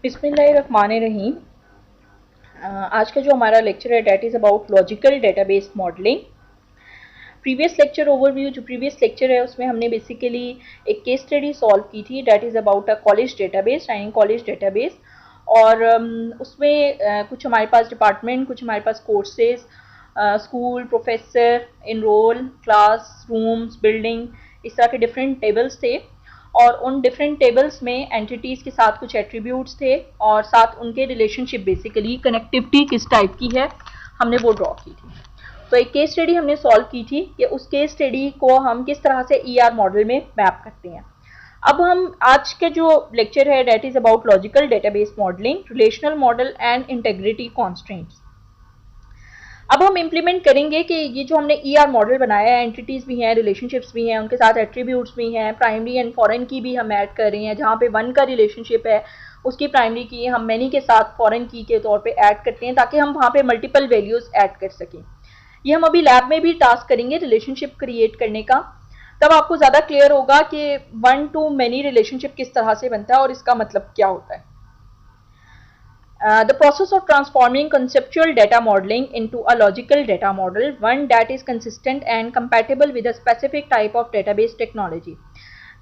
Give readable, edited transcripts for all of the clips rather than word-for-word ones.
बिस्मिल्लाहिर्रहमानिर्रहीम। आज का जो हमारा लेक्चर है date is about logical database modelling. Previous lecture overview, जो प्रीवियस लेक्चर है उसमें हमने बेसिकली एक केस स्टडी सॉल्व की थी that is about a college database, training college database. और उसमें कुछ हमारे पास डिपार्टमेंट, कुछ हमारे पास courses, school, professor, enrol, classrooms, building, इस तरह के डिफरेंट टेबल्स थे। और उन डिफरेंट टेबल्स में एंटिटीज़ के साथ कुछ एट्रीब्यूट्स थे और साथ उनके रिलेशनशिप, बेसिकली कनेक्टिविटी किस टाइप की है हमने वो ड्रॉ की थी। तो एक केस स्टडी हमने सॉल्व की थी कि उस केस स्टडी को हम किस तरह से ईआर मॉडल में मैप करते हैं। अब हम आज के जो लेक्चर है that is about logical database modelling, relational model and integrity constraints. अब हम इम्प्लीमेंट करेंगे कि ये जो हमने ईआर मॉडल बनाया है, एंटिटीज़ भी हैं, रिलेशनशिप्स भी हैं, उनके साथ एट्रीब्यूट्स भी हैं, प्राइमरी एंड फॉरेन की भी हम ऐड कर रहे हैं। जहाँ पे वन का रिलेशनशिप है उसकी प्राइमरी की हम मैनी के साथ फॉरेन की के तौर पे ऐड करते हैं ताकि हम वहाँ पे मल्टीपल वैल्यूज़ ऐड कर सकें। ये हम अभी लैब में भी टास्क करेंगे रिलेशनशिप क्रिएट करने का। तब आपको ज़्यादा क्लियर होगा कि वन टू मैनी रिलेशनशिप किस तरह से बनता है और इसका मतलब क्या होता है। The process of transforming conceptual data modeling into a logical data model, one that is consistent and compatible with a specific type of database technology.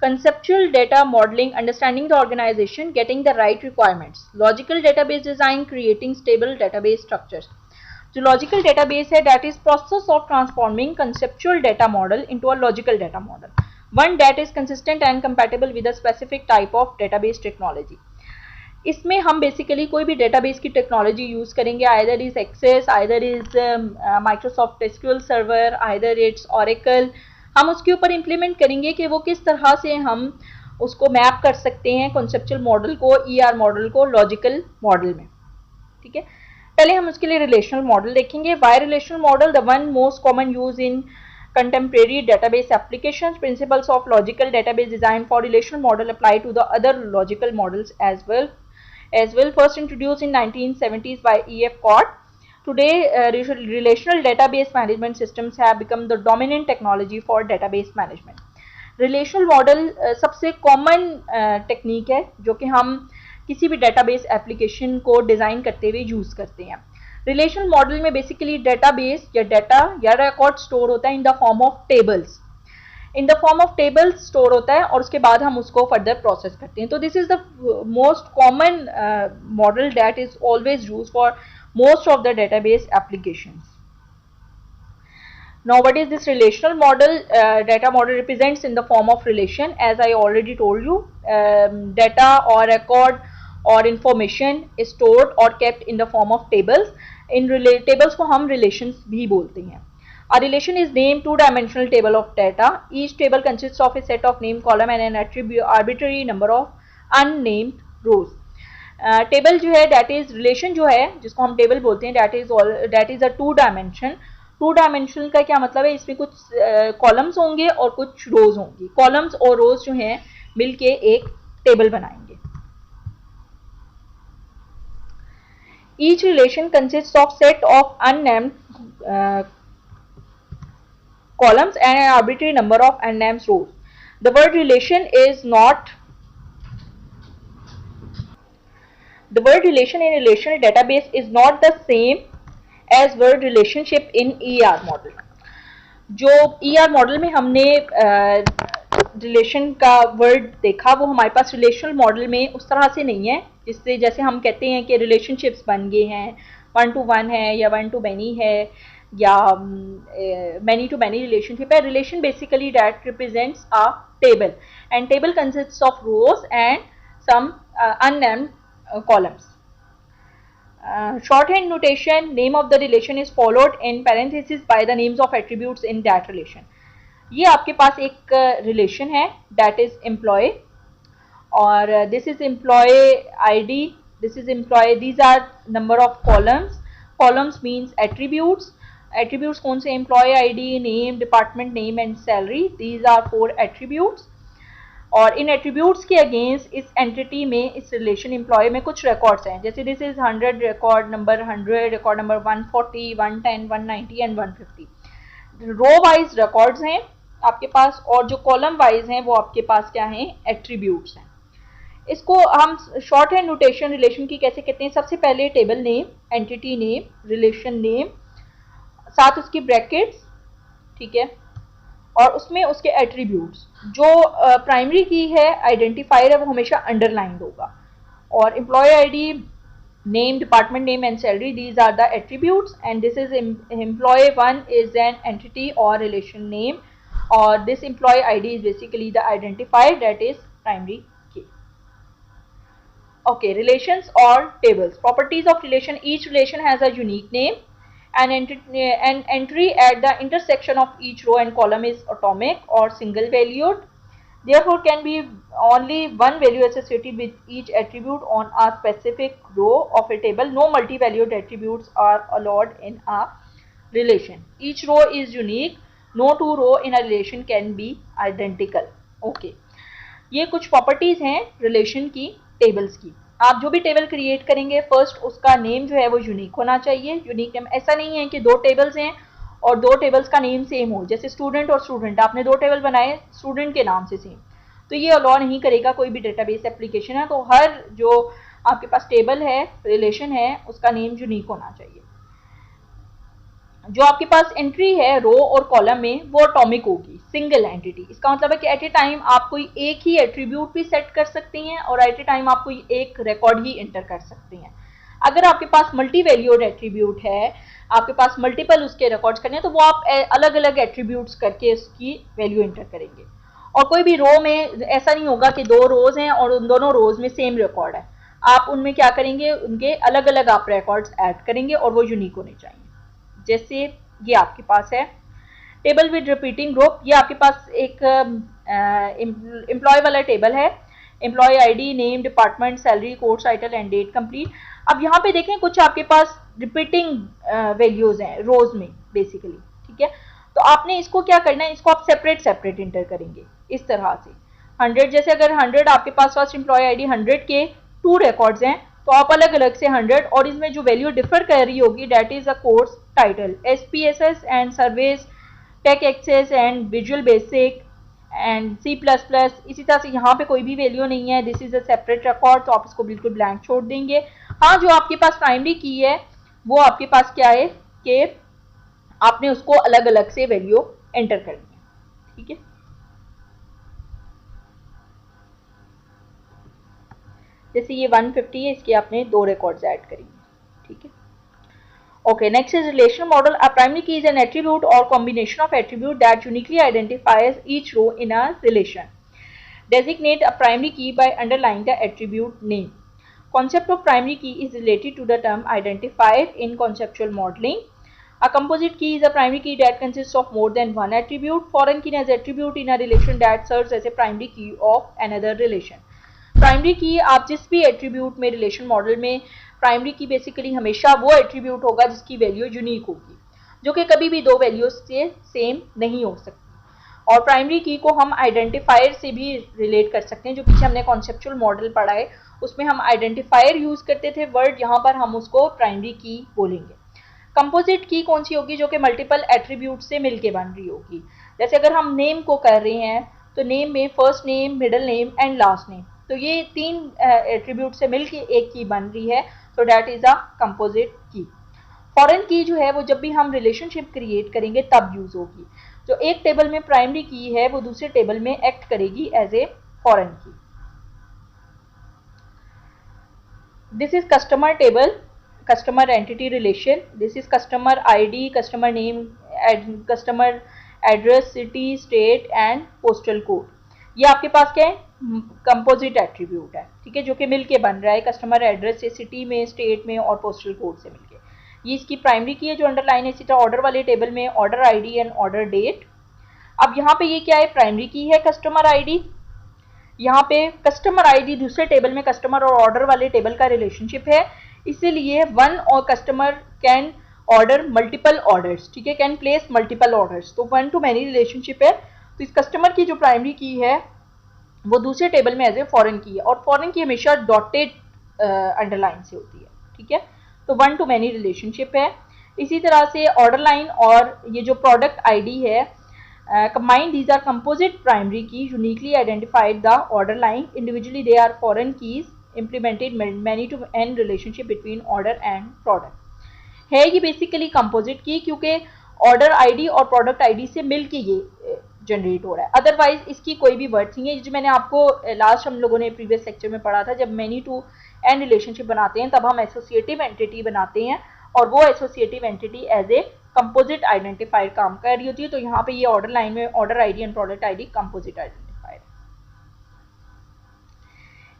Conceptual data modeling, understanding the organization, getting the right requirements. Logical database design, creating stable database structures. जो logical database है that is process of transforming conceptual data model into a logical data model, one that is consistent and compatible with a specific type of database technology. इसमें हम basically कोई भी database की technology use करेंगे, either is Access, either is Microsoft SQL server, either it's Oracle. हम उसके ऊपर implement करेंगे कि वो किस तरह से हम उसको मैप कर सकते हैं कॉन्सेप्चुअल मॉडल को, ईआर मॉडल को लॉजिकल मॉडल में। ठीक है, पहले हम उसके लिए रिलेशनल मॉडल देखेंगे। Why relational model? The one most common use in contemporary database applications. Principles of logical database design for relational model apply to the other logical models as well. First introduced in 1970s by E.F. Cott. Today, relational database management systems have become the dominant technology for database management. Relational model सबसे common technique है जो कि हम किसी भी database application को design करते हुए यूज़ करते हैं। रिलेशनल मॉडल में बेसिकली डेटाबेस या डाटा या रिकॉर्ड स्टोर होता है in the form of tables, store होता है और उसके बाद हम उसको फर्दर प्रोसेस करते हैं। तो this is the most common model that is always use for most of the database applications. Now what is this relational model? Data model represents in the form of relation, as I already told you. Data or record or information is stored or kept in the form of tables. In tables को हम relations भी बोलते हैं। A relation is named two-dimensional table of data. Each table consists of a set of name column and an arbitrary number of unnamed rows. Table जो है that is relation जो है जिसको हम टेबल बोलते हैं that is a two-dimension. Two dimensional का क्या मतलब है? इसमें कुछ कॉलम्स होंगे और कुछ रोज होंगी। कॉलम्स और रोज जो हैं मिलके एक टेबल बनाएंगे। Each relation consist of set of unnamed columns and an arbitrary number of unnamed rows. The word relation in a relational database is not the same as word relationship in ER model. जो ER model में हमने relation का word देखा वो हमारे पास relational model में उस तरह से नहीं है, जिससे जैसे हम कहते हैं कि रिलेशनशिप्स बन गए हैं, वन टू वन है या वन टू मैनी है या मैनी टू मैनी रिलेशनशिप है। Relation basically that represents a table and table consists of rows and some unnamed columns. Shorthand notation, name of the relation is followed in parentheses by the names of attributes in that relation. ये आपके पास एक relation है that is employee और this is employee ID, this is employee, these are number of columns. Columns means attributes. Attributes कौन से? employee ID, name, department name and salary. These are 4 attributes. और इन attributes के against इस entity में, इस relation employee में कुछ रिकॉर्ड्स हैं, जैसे this is 100 record number 100, record number 140, 110, 190 and 150। Row wise records हैं आपके पास और जो कॉलम वाइज हैं वो आपके पास क्या हैं? एट्रीब्यूट्स हैं। इसको हम शॉर्ट हैंड नोटेशन रिलेशन की कैसे कहते हैं, सबसे पहले table name, entity name, relation name, साथ उसकी ब्रैकेट्स, ठीक है, और उसमें उसके एट्रीब्यूट्स। जो प्राइमरी की है, आइडेंटिफायर है, वो हमेशा अंडरलाइंड होगा। और employee ID, name, department name and salary, these are the attributes, and this is employee 1 is an entity or relation name, or this employee id is basically the identifier, that is primary key. Okay, relations or tables. Properties of relation: each relation has a unique name. An entry at the intersection of each row and column is atomic or single valued. Therefore, can be only one value associated with each attribute on a specific row of a table. No multi-valued attributes are allowed in a relation. Each row is unique. No two rows in a relation can be identical. Okay. ये कुछ properties हैं relation की, tables की। आप जो भी table create करेंगे, first उसका नेम जो है वो यूनिक होना चाहिए। यूनिक नेम, ऐसा नहीं है कि दो टेबल्स हैं और दो टेबल्स का नेम सेम हो, जैसे स्टूडेंट और स्टूडेंट, आपने दो टेबल बनाए स्टूडेंट के नाम से सेम, तो ये अलाउ नहीं करेगा कोई भी डेटाबेस एप्लीकेशन है। तो हर जो आपके पास टेबल है, रिलेशन है, उसका नेम यूनिक होना चाहिए। जो आपके पास एंट्री है रो और कॉलम में, वो एटॉमिक होगी, सिंगल एंटिटी। इसका मतलब है कि एट ए टाइम आप कोई एक ही एट्रीब्यूट भी सेट कर सकती हैं और एट ए टाइम आप कोई एक रिकॉर्ड ही एंटर कर सकती हैं। अगर आपके पास मल्टी वैल्यूड एट्रीब्यूट है, आपके पास मल्टीपल उसके रिकॉर्ड्स करने हैं, तो वो आप अलग अलग एट्रीब्यूट्स करके उसकी वैल्यू एंटर करेंगे। और कोई भी रो में ऐसा नहीं होगा कि दो रोज हैं और उन दोनों रोज में सेम रिकॉर्ड है। आप उनमें क्या करेंगे, उनके अलग अलग आप रिकॉर्ड्स ऐड करेंगे और वो यूनिक होने चाहिए। जैसे ये आपके पास है टेबल विद रिपीटिंग ग्रुप, ये आपके पास एक एम्प्लॉय वाला टेबल है। Employee ID, name, department, salary, course title and date complete. अब यहाँ पे देखें कुछ आपके पास रिपीटिंग वैल्यूज हैं रोज में बेसिकली, ठीक है। तो आपने इसको क्या करना है, इसको आप सेपरेट सेपरेट इंटर करेंगे इस तरह से। 100, जैसे अगर 100 आपके पास फर्स्ट एम्प्लॉय आईडी 100 के 2 रिकॉर्ड्स हैं, तो आप अलग अलग से 100, और इसमें जो वैल्यू डिफर कर रही होगी that is a course title, SPSS and service, tech Access and Visual Basic and C++। इसी तरह से यहाँ पे कोई भी वैल्यू नहीं है, this is a separate record, तो आप इसको बिल्कुल ब्लैंक छोड़ देंगे। हाँ, जो आपके पास प्राइमरी की है वो आपके पास क्या है कि आपने उसको अलग अलग से वैल्यू एंटर करनी है, ठीक है। जैसे ये 150 है, इसके आपने 2 रिकॉर्ड्स ऐड करेंगे, ठीक है। Okay, next is relation model. A primary key is an attribute or combination of attribute that uniquely identifies each row in a relation. Designate a primary key by underlying the attribute name. Concept of primary key is related to the term identifier in conceptual modeling. A composite key is a primary key that consists of more than one attribute. Foreign key is attribute in a relation that serves as a primary key of another relation. Primary की आप जिस भी attribute में relation model में, primary की basically हमेशा वो attribute होगा जिसकी वैल्यू यूनिक होगी, जो कि कभी भी दो वैल्यूज से सेम नहीं हो सकती। और प्राइमरी की को हम आइडेंटिफायर से भी रिलेट कर सकते हैं। जो पीछे हमने कॉन्सेप्चुअल मॉडल पढ़ा है उसमें हम आइडेंटिफायर यूज करते थे वर्ड, यहाँ पर हम उसको प्राइमरी की बोलेंगे। कंपोजिट की कौन सी होगी, जो कि मल्टीपल एट्रीब्यूट से मिलके बन रही होगी। जैसे अगर हम नेम को कर रहे हैं तो नेम में first name, middle name and last name, तो ये 3 एट्रीब्यूट से मिलके एक की बन रही है, तो that is a composite key. Foreign की जो है वो जब भी हम रिलेशनशिप क्रिएट करेंगे तब यूज होगी। जो एक टेबल में प्राइमरी की है वो दूसरे टेबल में एक्ट करेगी एज ए फॉरेन की। This is customer table, customer entity relation. This is customer ID, customer name, customer address, city, state and postal code. ये आपके पास क्या है, कंपोजिट एट्रीब्यूट है, ठीक है, जो कि मिलके बन रहा है कस्टमर एड्रेस से, सिटी में, स्टेट में और पोस्टल कोड से मिलके। ये इसकी प्राइमरी की है जो अंडरलाइन है। इसी तरह ऑर्डर वाले टेबल में order ID and order date. अब यहाँ पे ये क्या है, प्राइमरी की है कस्टमर आईडी। यहाँ पे कस्टमर आईडी दूसरे टेबल में कस्टमर और ऑर्डर वाले टेबल का रिलेशनशिप है, इसीलिए वन और customer can order multiple orders, ठीक है, कैन प्लेस मल्टीपल ऑर्डर्स, तो 1 to many रिलेशनशिप है। तो इस कस्टमर की जो प्राइमरी की है वो दूसरे टेबल में एज ए फॉरेन की है, और फॉरेन की हमेशा डॉटेड अंडरलाइन से होती है, ठीक है, तो 1 to many रिलेशनशिप है। इसी तरह से ऑर्डर लाइन और ये जो प्रोडक्ट आईडी है combined, these are composite primary key uniquely identified the order line. Individually they are foreign keys implemented many to n relationship between order and product. है ये बेसिकली कंपोजिट की, क्योंकि order ID और product ID से मिलके ये generate हो रहा है, अदरवाइज इसकी कोई भी वर्ड नहीं है। जो मैंने आपको लास्ट हम लोगों ने प्रीवियस लेक्चर में पढ़ा था, जब मेनी टू एन रिलेशनशिप बनाते हैं तब हम एसोसिएटिव एंटिटी बनाते हैं, और वो associative entity as a composite identifier काम कर रही होती है। तो यहाँ पे ये ऑर्डर लाइन में order ID and product ID composite identifier.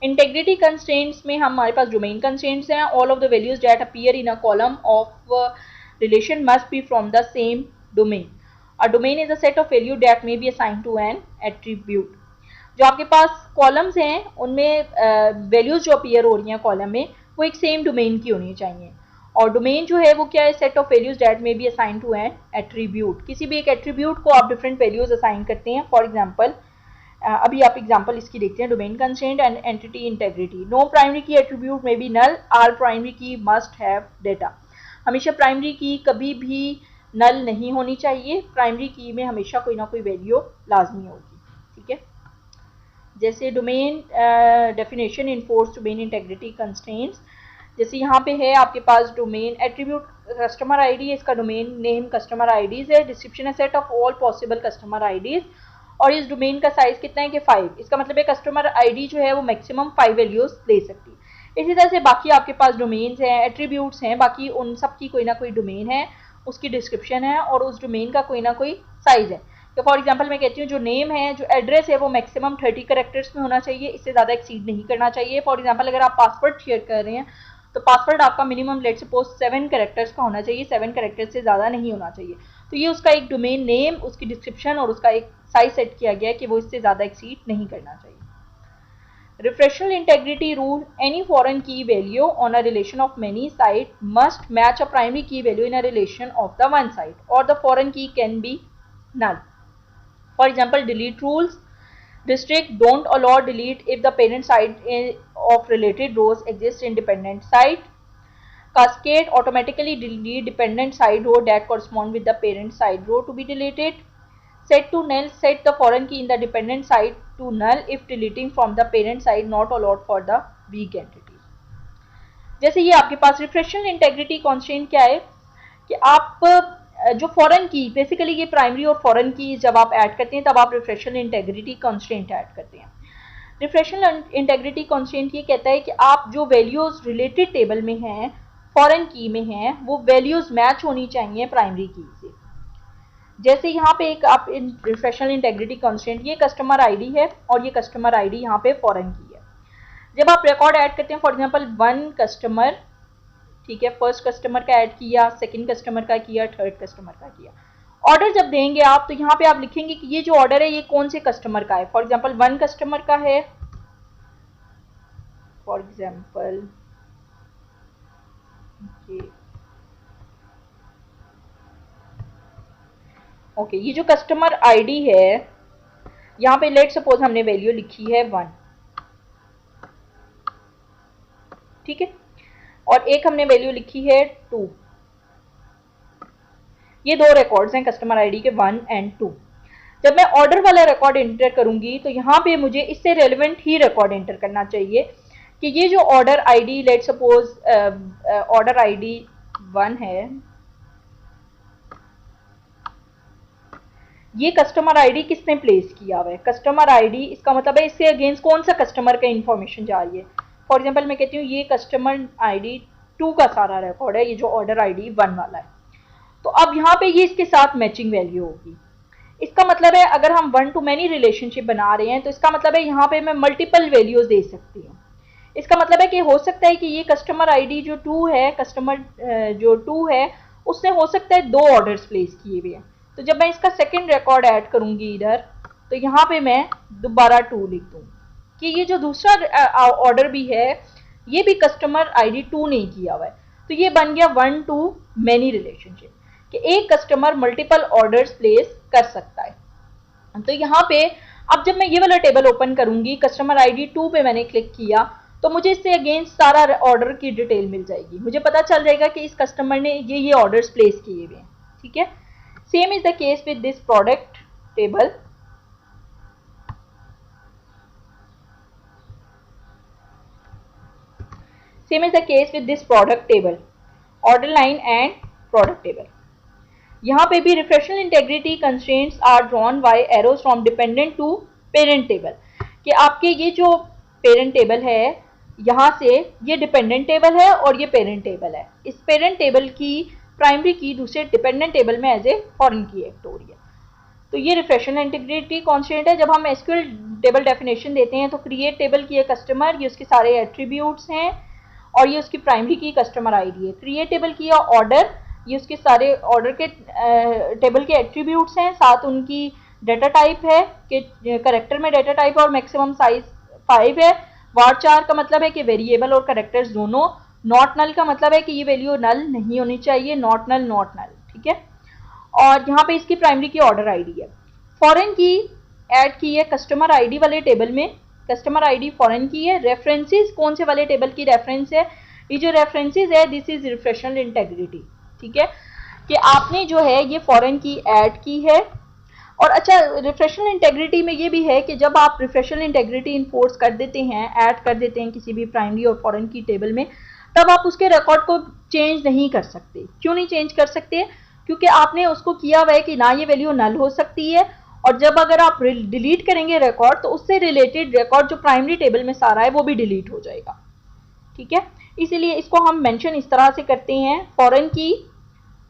Integrity constraints में हमारे पास डोमेन कंस्ट्रेंट्स हैं। All of the values that appear in a column of relation must be from the same domain. A domain is a set of value that may be assigned to an attribute. जो आपके पास columns हैं उनमें values जो appear हो रही हैं column में वो एक सेम डोमेन की होनी चाहिए, और डोमेन जो है वो क्या है, set of values that may be assign to an attribute. किसी भी एक एट्रीब्यूट को आप डिफरेंट वैल्यूज असाइन करते हैं। फॉर एग्जांपल अभी आप एग्जांपल इसकी देखते हैं, domain constraint and entity integrity. No primary key attribute may be null, all primary key must have data. हमेशा प्राइमरी की कभी भी नल नहीं होनी चाहिए, प्राइमरी की में हमेशा कोई ना कोई वैल्यू लाजमी होगी। ठीक है, जैसे domain definition enforce domain integrity constraints, जैसे यहाँ पे है आपके पास डोमेन एट्रीब्यूट कस्टमर आईडी है, इसका डोमेन नेम कस्टमर आईडीज है, डिस्क्रिप्शन है set of all possible customer IDs, और इस डोमेन का साइज कितना है कि 5। इसका मतलब है कस्टमर आईडी जो है वो मैक्सिमम 5 वैल्यूज ले सकती है। इसी तरह से बाकी आपके पास डोमेन्स हैं, एट्रीब्यूट्स हैं, बाकी उन सब की कोई ना कोई डोमेन है, उसकी डिस्क्रिप्शन है और उस डोमेन का कोई ना कोई साइज है। तो फॉर एग्जांपल मैं कहती हूँ जो नेम है, जो एड्रेस है वो मैक्सिमम 30 कैरेक्टर्स में होना चाहिए, इससे ज़्यादा एक्सीड नहीं करना चाहिए। फॉर एग्जांपल अगर आप पासवर्ड शेयर कर रहे हैं तो पासवर्ड आपका मिनिमम लेट सपोज 7 कैरेक्टर्स का होना चाहिए, 7 कैरेक्टर्स से ज़्यादा नहीं होना चाहिए। तो ये उसका एक डोमेन नेम, उसकी डिस्क्रिप्शन और उसका एक साइज सेट किया गया है कि वो इससे ज़्यादा एक्सीड नहीं करना चाहिए। Referential integrity rule: any foreign key value on a relation of many sides must match a primary key value in a relation of the one side, or the foreign key can be null. For example, delete rules: restrict, don't allow delete if the parent side of related rows exists in dependent side. Cascade: automatically delete dependent side row that correspond with the parent side row to be deleted. Set to null: set the foreign key in the dependent side to null if deleting from the parent side not allowed for the weak entities. जैसे ये आपके पास रिफ्रेक्शनल integrity constraint क्या है कि आप जो foreign की, basically ये प्राइमरी और फॉरेन की जब आप ऐड करते हैं तब आप रिफ्रेक्शनल इंटेग्रिटी कॉन्स्ट्रेंट ऐड करते हैं। रिफ्रेक्शनल इंटेग्रिटी कॉन्स्ट्रेंट ये कहता है कि आप जो वैल्यूज रिलेटेड टेबल में हैं, फॉरेन की में हैं, वो वैल्यूज मैच होनी चाहिए प्राइमरी की से। जैसे यहाँ पे एक आप रिफ्रेक्शनल इंटेग्रिटी कांस्टेंट, ये कस्टमर आईडी है और ये कस्टमर आईडी यहाँ पे फॉरेन की है। जब आप रिकॉर्ड ऐड करते हैं, फॉर एग्जांपल 1 कस्टमर, ठीक है, फर्स्ट कस्टमर का ऐड किया, सेकंड कस्टमर का किया, थर्ड कस्टमर का किया, ऑर्डर जब देंगे आप तो यहाँ पे आप लिखेंगे कि ये जो ऑर्डर है ये कौन से कस्टमर का है। फॉर एग्जाम्पल 1 कस्टमर का है, फॉर एग्जाम्पल ओके, ये जो कस्टमर आईडी है यहाँ पे लेट सपोज हमने वैल्यू लिखी है 1, ठीक है, और एक हमने वैल्यू लिखी है 2। ये दो रिकॉर्ड्स हैं कस्टमर आईडी के 1 एंड 2। जब मैं ऑर्डर वाला रिकॉर्ड एंटर करूंगी तो यहाँ पे मुझे इससे रेलेवेंट ही रिकॉर्ड एंटर करना चाहिए कि ये जो order ID let suppose order ID 1 है, ये कस्टमर आईडी किसने प्लेस किया हुआ है, कस्टमर आईडी, इसका मतलब है इससे अगेंस्ट कौन सा कस्टमर का इंफॉर्मेशन जा रही है। फॉर एग्जांपल मैं कहती हूँ ये कस्टमर आईडी 2 का सारा रिकॉर्ड है, ये जो ऑर्डर आईडी 1 वाला है। तो अब यहाँ पे ये इसके साथ मैचिंग वैल्यू होगी। इसका मतलब है अगर हम 1 to many रिलेशनशिप बना रहे हैं तो इसका मतलब है यहाँ पे मैं मल्टीपल वैल्यूज दे सकती हूँ। इसका मतलब है कि हो सकता है कि ये कस्टमर आईडी जो 2 है, कस्टमर जो 2 है उसने हो सकता है 2 ऑर्डर्स प्लेस किए हुए हैं। तो जब मैं इसका सेकंड रिकॉर्ड ऐड करूंगी इधर, तो यहाँ पे मैं दोबारा 2 लिख दूँ कि ये जो दूसरा ऑर्डर भी है ये भी कस्टमर आईडी 2 नहीं किया हुआ है। तो ये बन गया 1 to many रिलेशनशिप कि एक कस्टमर मल्टीपल ऑर्डर्स प्लेस कर सकता है। तो यहाँ पे अब जब मैं ये वाला टेबल ओपन करूंगी, कस्टमर आईडी 2 पे मैंने क्लिक किया तो मुझे इससे अगेंस्ट सारा ऑर्डर की डिटेल मिल जाएगी। मुझे पता चल जाएगा कि इस कस्टमर ने ये ऑर्डर्स प्लेस किए हुए हैं, ठीक है। Same is the case with this product table, same is the case with this product table, order line and product table. यहाँ पे भी referential integrity constraints are drawn by arrows from dependent to parent table, कि आपके ये जो parent table है यहाँ से ये डिपेंडेंट टेबल है और ये पेरेंट टेबल है, इस पेरेंट टेबल की प्राइमरी की दूसरे डिपेंडेंट टेबल में एज ए फॉरेन की एक्ट हो रही है। तो ये रिफ्रेशनल इंटीग्रिटी कॉन्स्टेंट है। जब हम एसक्यूएल टेबल डेफिनेशन देते हैं तो क्रिएट टेबल की है कस्टमर, ये उसके सारे एट्रीब्यूट्स हैं, और ये उसकी प्राइमरी की कस्टमर आईडी है। क्रिएट टेबल की है ऑर्डर, ये उसके सारे ऑर्डर के टेबल के एट्रीब्यूट्स हैं, साथ उनकी डाटा टाइप है कि करेक्टर में डाटा टाइप है और मैक्सिमम साइज 5 है। वार का मतलब है कि वेरिएबल और करेक्टर्स दोनों। नॉट नल का मतलब है कि ये वैल्यू नल नहीं होनी चाहिए, नॉट नल, ठीक है। और यहाँ पे इसकी प्राइमरी की ऑर्डर आईडी है। फॉरेन की ऐड की है कस्टमर आईडी वाले टेबल में, कस्टमर आईडी फॉरेन की है। रेफरेंसेस कौन से वाले टेबल की रेफरेंस है, ये जो रेफरेंसेस है दिस इज रिफ्रेशनल इंटेग्रिटी, ठीक है, कि आपने जो है ये फॉरेन की ऐड की है। और अच्छा, रिफ्रेशनल इंटेग्रिटी में ये भी है कि जब आप रिफ्रेशनल इंटेग्रिटी इन्फोर्स कर देते हैं, ऐड कर देते हैं किसी भी प्राइमरी और फॉरेन की टेबल में, तब आप उसके रिकॉर्ड को चेंज नहीं कर सकते। क्यों नहीं चेंज कर सकते? क्योंकि आपने उसको किया हुआ है कि ना ये वैल्यू नल हो सकती है, और जब अगर आप डिलीट करेंगे रिकॉर्ड तो उससे रिलेटेड रिकॉर्ड जो प्राइमरी टेबल में सारा है वो भी डिलीट हो जाएगा, ठीक है। इसीलिए इसको हम मेंशन इस तरह से करते हैं।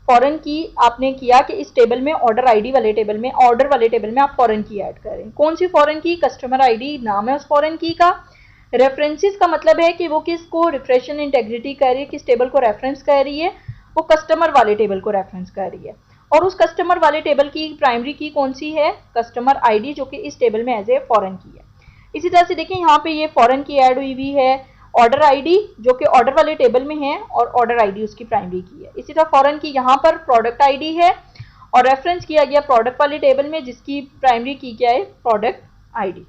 फॉरेन की आपने किया कि इस टेबल में ऑर्डर आईडी वाले टेबल में, ऑर्डर वाले टेबल में आप फॉरेन की ऐड करें। कौन सी फॉरेन की? कस्टमर आईडी नाम है उस फॉरेन की का। रेफरेंसेस का मतलब है कि वो किसको रिफ्रेशन इंटेग्रिटी कर रही है, किस टेबल को रेफरेंस कर रही है, वो कस्टमर वाले टेबल को रेफरेंस कर रही है। और उस कस्टमर वाले टेबल की प्राइमरी की कौन सी है? कस्टमर आईडी, जो कि इस टेबल में एज ए फॉरेन की है। इसी तरह से देखिए यहाँ पे ये फॉरेन की ऐड हुई हुई है, ऑर्डर आईडी जो कि ऑर्डर वाले टेबल में है और ऑर्डर आईडी उसकी प्राइमरी की है। इसी तरह फॉरेन की यहाँ पर प्रोडक्ट आईडी है और रेफरेंस किया गया प्रोडक्ट वाले टेबल में, जिसकी प्राइमरी की क्या है? Product ID.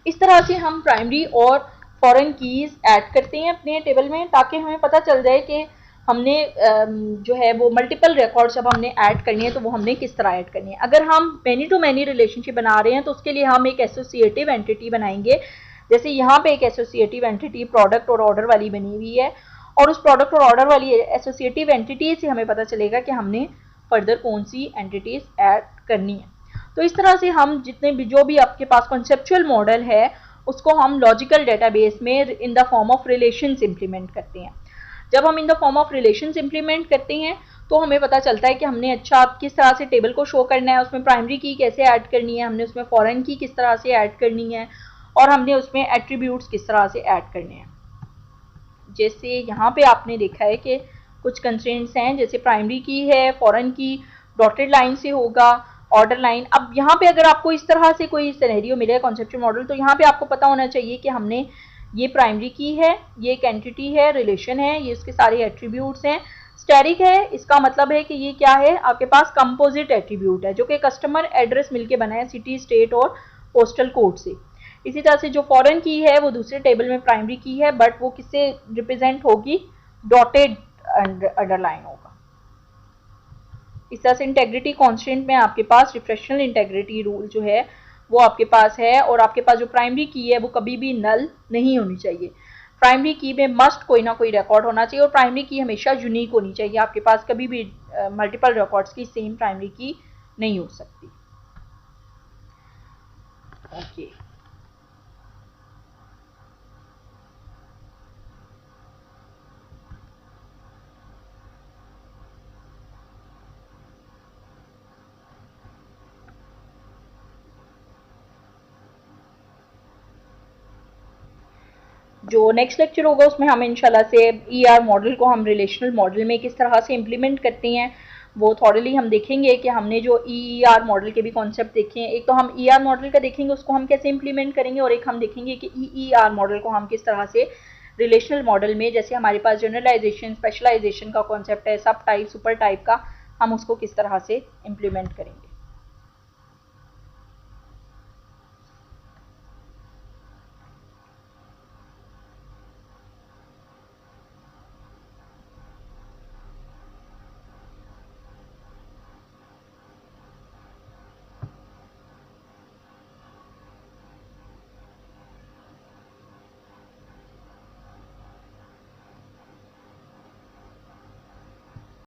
इस तरह से हम प्राइमरी और फॉरेन कीज ऐड करते हैं अपने टेबल में, ताकि हमें पता चल जाए कि हमने जो है वो मल्टीपल रिकॉर्ड्स जब हमने ऐड करनी है तो वो हमने किस तरह ऐड करनी है। अगर हम मैनी टू मैनी रिलेशनशिप बना रहे हैं तो उसके लिए हम एक एसोसिएटिव एंटिटी बनाएंगे। जैसे यहाँ पे एक एसोसिएटिव एंटिटी प्रोडक्ट और ऑर्डर वाली बनी हुई है, और उस प्रोडक्ट और ऑर्डर वाली एसोसिएटिव एंटिटी से हमें पता चलेगा कि हमने फर्दर कौन सी एंटिटीज ऐड करनी है। तो इस तरह से हम जितने भी जो भी आपके पास कॉन्सेप्चुअल मॉडल है उसको हम लॉजिकल डेटाबेस में in the form of relations implement करते हैं। जब हम in the form of relations implement करते हैं तो हमें पता चलता है कि हमने अच्छा किस तरह से टेबल को शो करना है, उसमें प्राइमरी की कैसे ऐड करनी है, हमने उसमें फॉरेन की किस तरह से ऐड करनी है, और हमने उसमें एट्रीब्यूट्स किस तरह से ऐड करने हैं। जैसे यहाँ पे आपने देखा है कि कुछ कंस्ट्रेंट्स हैं, जैसे प्राइमरी की है, फॉरेन की डॉटेड लाइन से होगा, ऑर्डर लाइन। अब यहाँ पे अगर आपको इस तरह से कोई सिनेरियो मिले कॉन्सेप्चुअल मॉडल, तो यहाँ पे आपको पता होना चाहिए कि हमने ये प्राइमरी की है, ये एक एंटिटी है, रिलेशन है, ये इसके सारे एट्रीब्यूट्स हैं। स्टैटिक है, इसका मतलब है कि ये क्या है, आपके पास कंपोजिट एट्रीब्यूट है जो कि कस्टमर एड्रेस मिलके बना है सिटी, स्टेट और पोस्टल कोड से। इसी तरह से जो फॉरेन की है वो दूसरे टेबल में प्राइमरी की है, बट वो किससे रिप्रेजेंट होगी? डॉटेड अंडरलाइन होगा। इस तरह से इंटेग्रिटी कॉन्स्टेंट में आपके पास रिफ्रेशनल इंटेग्रिटी रूल जो है वो आपके पास है, और आपके पास जो प्राइमरी की है वो कभी भी नल नहीं होनी चाहिए। प्राइमरी की में मस्ट कोई ना कोई रिकॉर्ड होना चाहिए, और प्राइमरी की हमेशा यूनिक होनी चाहिए। आपके पास कभी भी मल्टीपल रिकॉर्ड्स की सेम प्राइमरी की नहीं हो सकती। ओके, जो नेक्स्ट लेक्चर होगा उसमें हम इंशाल्लाह से ईआर मॉडल को हम रिलेशनल मॉडल में किस तरह से इम्प्लीमेंट करते हैं वो थॉरली हम देखेंगे, कि हमने जो ईआर मॉडल के भी कॉन्सेप्ट देखे हैं। एक तो हम ईआर मॉडल का देखेंगे, उसको हम कैसे इम्प्लीमेंट करेंगे, और एक हम देखेंगे कि ईआर मॉडल को हम किस तरह से रिलेशनल मॉडल में, जैसे हमारे पास जनरलाइजेशन, स्पेशलाइजेशन का कॉन्सेप्ट है, सब टाइप, सुपर टाइप का, हम उसको किस तरह से इम्प्लीमेंट करेंगे।